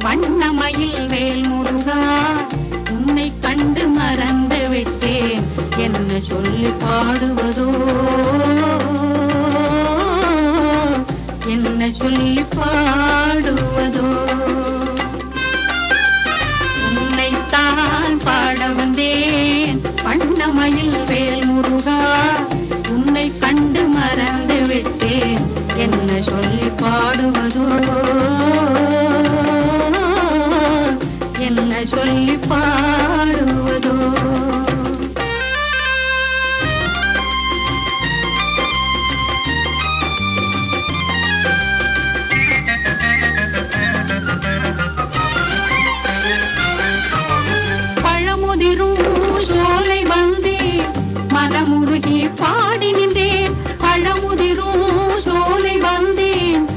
வண்ணமயில் வேல் முருகா உன்னை கண்டு மறந்து விட்டேன் என்ன சொல்லி பாடுவதோ என்ன சொல்லி பாடுவதோ உன்னைத்தான் பாட வந்தேன் வண்ணமயில் வேல் முருகா உன்னை கண்டு மறந்து விட்டேன் என்ன சொல்லி பாடுவதோ